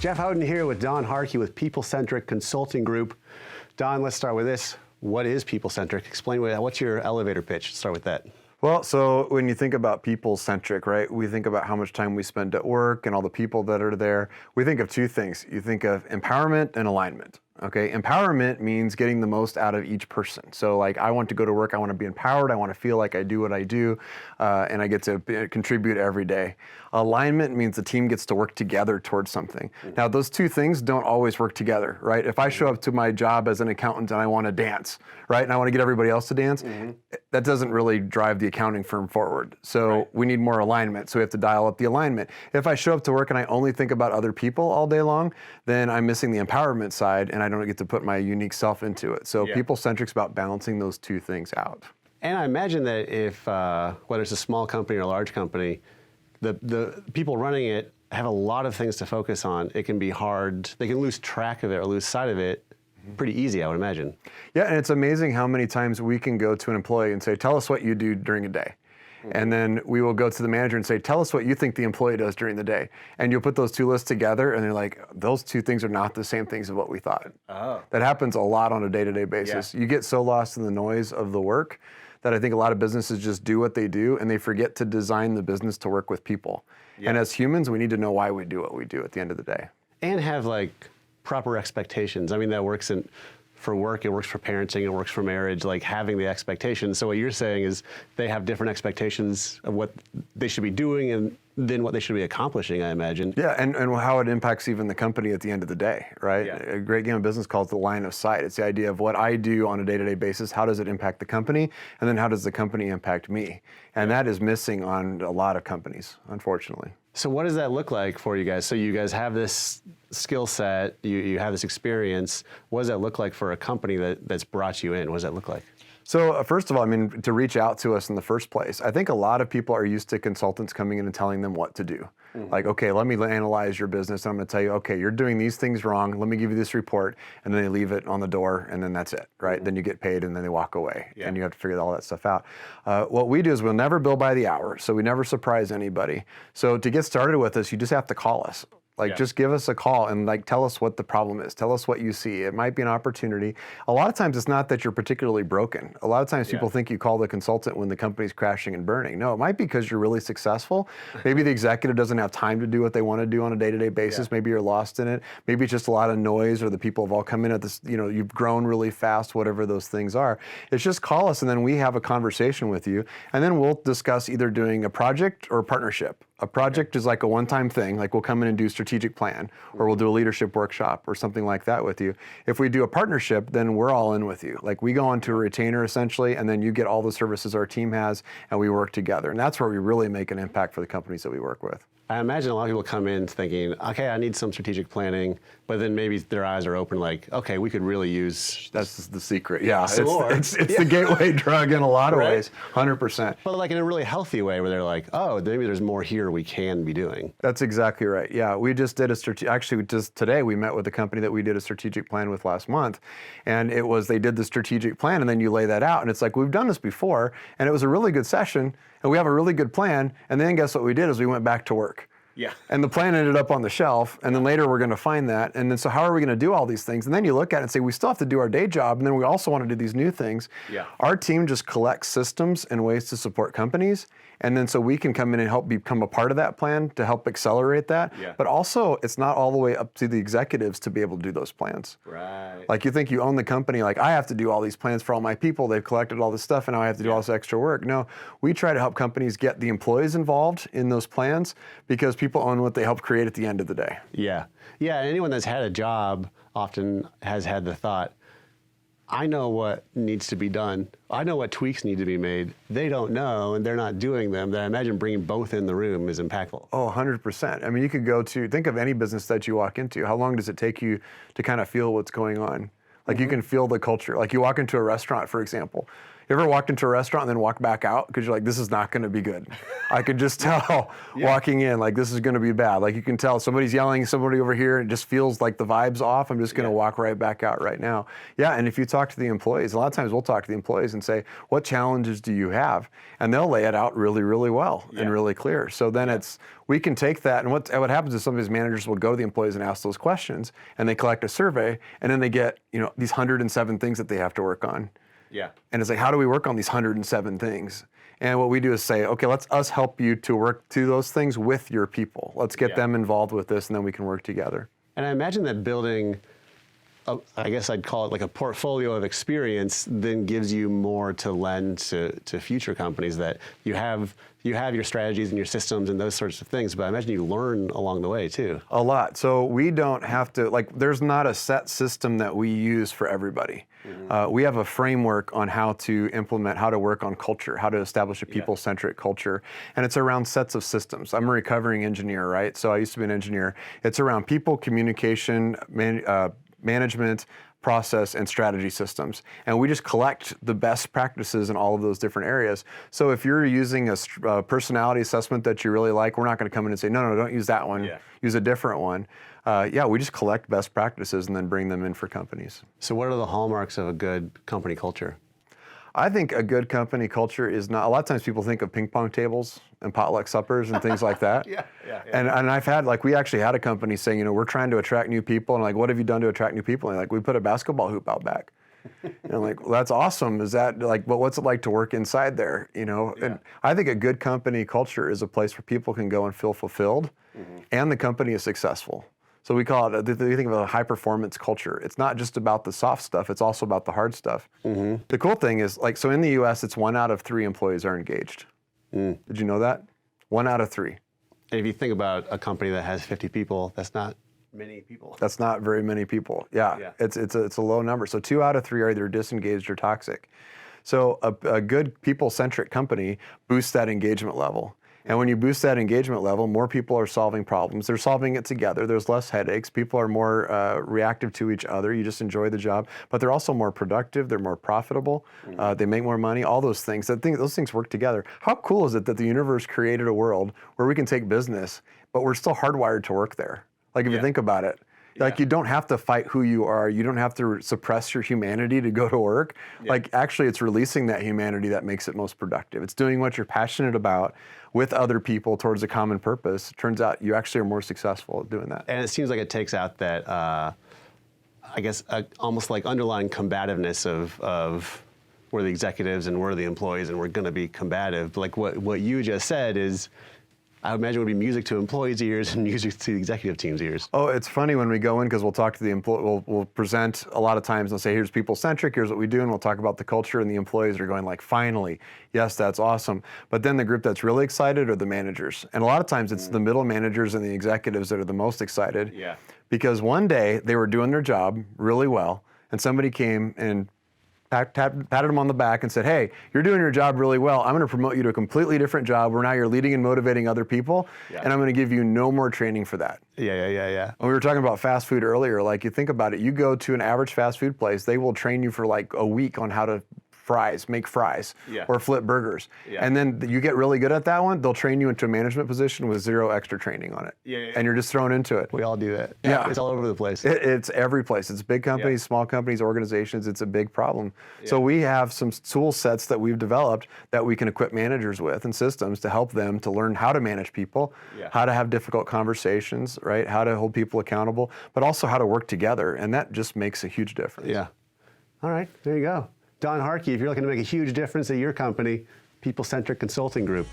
Jeff Houghton here with Don Harkey with People Centric Consulting Group. Don, let's start with this. What is People Centric? Explain what's your elevator pitch? Start with that. Well, so when you think about people-centric, right, we think about how much time we spend at work and all the people that are there. We think of two things. You think of empowerment and alignment. Okay, empowerment means getting the most out of each person. So like, I want to go to work, I want to be empowered, I want to feel like I do what I do, and I get to contribute every day. Alignment means the team gets to work together towards something. Now, those two things don't always work together, right? If I show up to my job as an accountant and I want to dance, right, and I want to get everybody else to dance, that doesn't really drive the accounting firm forward. So we need more alignment, so we have to dial up the alignment. If I show up to work and I only think about other people all day long, then I'm missing the empowerment side, and I don't get to put my unique self into it. So people-centric's about balancing those two things out. And I imagine that if, whether it's a small company or a large company, the people running it have a lot of things to focus on. It can be hard. They can lose track of it or lose sight of it pretty easy, I would imagine. Yeah, and it's amazing how many times we can go to an employee and say, tell us what you do during a day. And then we will go to the manager and say, tell us what you think the employee does during the day. And you'll put those two lists together and they're like, those two things are not the same things as what we thought. Oh. That happens a lot on a day-to-day basis. Yeah. You get so lost in the noise of the work that I think a lot of businesses just do what they do and they forget to design the business to work with people. Yeah. And as humans, we need to know why we do what we do at the end of the day. And have like proper expectations. I mean, that works for work, it works for parenting, it works for marriage, like having the expectations. So what you're saying is they have different expectations of what they should be doing and then what they should be accomplishing, I imagine. Yeah, and how it impacts even the company at the end of the day, right? Yeah. A great game of business called the line of sight. It's the idea of what I do on a day-to-day basis, how does it impact the company, and then how does the company impact me? And that is missing on a lot of companies, unfortunately. So what does that look like for you guys? So you guys have this skill set, you have this experience. What does that look like for a company that's brought you in? What does that look like? So first of all, I mean, to reach out to us in the first place, I think a lot of people are used to consultants coming in and telling them what to do. Like, okay, let me analyze your business. And I'm going to tell you, okay, you're doing these things wrong. Let me give you this report. And then they leave it on the door and then that's it, right? Then you get paid and then they walk away and you have to figure all that stuff out. What we do is we'll never bill by the hour. So we never surprise anybody. So to get started with us, you just have to call us. Like, just give us a call and like tell us what the problem is. Tell us what you see. It might be an opportunity. A lot of times it's not that you're particularly broken. A lot of times people think you call the consultant when the company's crashing and burning. No, it might be because you're really successful. Maybe the executive doesn't have time to do what they want to do on a day-to-day basis. Maybe you're lost in it. Maybe it's just a lot of noise or the people have all come in at this, you know, you've grown really fast, whatever those things are. It's just call us and then we have a conversation with you and then we'll discuss either doing a project or a partnership. A project is like a one-time thing, like we'll come in and do a strategic plan, or we'll do a leadership workshop or something like that with you. If we do a partnership, then we're all in with you. Like we go onto a retainer essentially, and then you get all the services our team has, and we work together. And that's where we really make an impact for the companies that we work with. I imagine a lot of people come in thinking, okay, I need some strategic planning, but then maybe their eyes are open like, okay, we could really use... That's the secret, yeah. It's the gateway drug in a lot of ways, 100%. But like in a really healthy way where they're like, oh, maybe there's more here we can be doing. That's exactly right, yeah. We just did just today we met with a company that we did a strategic plan with last month, and it was, they did the strategic plan and then you lay that out, and it's like, we've done this before, and it was a really good session, and we have a really good plan, and then guess what we did is we went back to work. Yeah. And the plan ended up on the shelf, and then later we're going to find that. And then so how are we going to do all these things? And then you look at it and say, we still have to do our day job, and then we also want to do these new things. Yeah. Our team just collects systems and ways to support companies, and then so we can come in and help become a part of that plan to help accelerate that. Yeah. But also, it's not all the way up to the executives to be able to do those plans. Right. Like you think you own the company, like I have to do all these plans for all my people, they've collected all this stuff, and now I have to do all this extra work. No, we try to help companies get the employees involved in those plans because people own what they help create at the end of the day. Yeah. Yeah, anyone that's had a job often has had the thought, I know what needs to be done. I know what tweaks need to be made. They don't know, and they're not doing them. That I imagine bringing both in the room is impactful. Oh, 100%. I mean, you could think of any business that you walk into. How long does it take you to kind of feel what's going on? Like you can feel the culture. Like you walk into a restaurant, for example. You ever walked into a restaurant and then walked back out because you're like, this is not going to be good? I could just tell walking in, like, this is going to be bad. Like, you can tell somebody's yelling, somebody over here, and it just feels like the vibe's off. I'm just going to walk right back out right now. Yeah, and if you talk to the employees, a lot of times we'll talk to the employees and say, what challenges do you have? And they'll lay it out really, really well and really clear. So then we can take that, and what happens is some of these managers will go to the employees and ask those questions, and they collect a survey, and then they get, these 107 things that they have to work on. Yeah. And it's like, how do we work on these 107 things? And what we do is say, okay, let's us help you to work through those things with your people. Let's get them involved with this, and then we can work together. And I imagine that building, I guess I'd call it like a portfolio of experience, then gives you more to lend to future companies, that you have your strategies and your systems and those sorts of things, but I imagine you learn along the way too. A lot. So we don't have to, there's not a set system that we use for everybody. We have a framework on how to implement, how to work on culture, how to establish a people-centric culture, and it's around sets of systems. I'm a recovering engineer, right? So I used to be an engineer. It's around people, communication, management, process, and strategy systems. And we just collect the best practices in all of those different areas. So if you're using a personality assessment that you really like, we're not going to come in and say, no, don't use that one. Use a different one. We just collect best practices and then bring them in for companies. So what are the hallmarks of a good company culture? I think a good company culture is not, a lot of times people think of ping pong tables and potluck suppers and things like that. And I've had, we actually had a company saying, we're trying to attract new people, and what have you done to attract new people? And we put a basketball hoop out back. And I'm like, well, that's awesome. Is that but what's it like to work inside there? And I think a good company culture is a place where people can go and feel fulfilled, and the company is successful. So we call it, we think of a high performance culture. It's not just about the soft stuff, it's also about the hard stuff. The cool thing is, so in the US, it's 1 out of 3 employees are engaged. Did you know that? 1 out of 3. And if you think about a company that has 50 people, that's not many people. That's not very many people. It's a low number. So 2 out of 3 are either disengaged or toxic. So a good people-centric company boosts that engagement level. And when you boost that engagement level, more people are solving problems. They're solving it together. There's less headaches. People are more reactive to each other. You just enjoy the job. But they're also more productive. They're more profitable. They make more money. All those things. Those things work together. How cool is it that the universe created a world where we can take business, but we're still hardwired to work there? If you think about it. You don't have to fight who you are. You don't have to suppress your humanity to go to work. Actually, it's releasing that humanity that makes it most productive. It's doing what you're passionate about with other people towards a common purpose. Turns out you actually are more successful at doing that. And it seems like it takes out that, almost like underlying combativeness of we're the executives and we're the employees and we're going to be combative. What you just said is, I would imagine it would be music to employees' ears and music to the executive team's ears. Oh, it's funny when we go in, because we'll talk to the employee, we'll present a lot of times and say, here's People Centric, here's what we do, and we'll talk about the culture, and the employees are going finally, yes, that's awesome. But then the group that's really excited are the managers. And a lot of times it's the middle managers and the executives that are the most excited. Because one day they were doing their job really well, and somebody came and patted him on the back and said, hey, you're doing your job really well. I'm going to promote you to a completely different job where now you're leading and motivating other people, and I'm going to give you no more training for that. Yeah. When we were talking about fast food earlier, you think about it, you go to an average fast food place, they will train you for a week on how to make fries or flip burgers. And then you get really good at that one, they'll train you into a management position with 0 extra training on it. And you're just thrown into it. We all do that. It's all over the place. It's every place. It's big companies, small companies, organizations. It's a big problem. So we have some tool sets that we've developed that we can equip managers with, and systems to help them to learn how to manage people, how to have difficult conversations, right? How to hold people accountable, but also how to work together. And that just makes a huge difference. All right, there you go. Don Harkey, if you're looking to make a huge difference at your company, People Centric Consulting Group.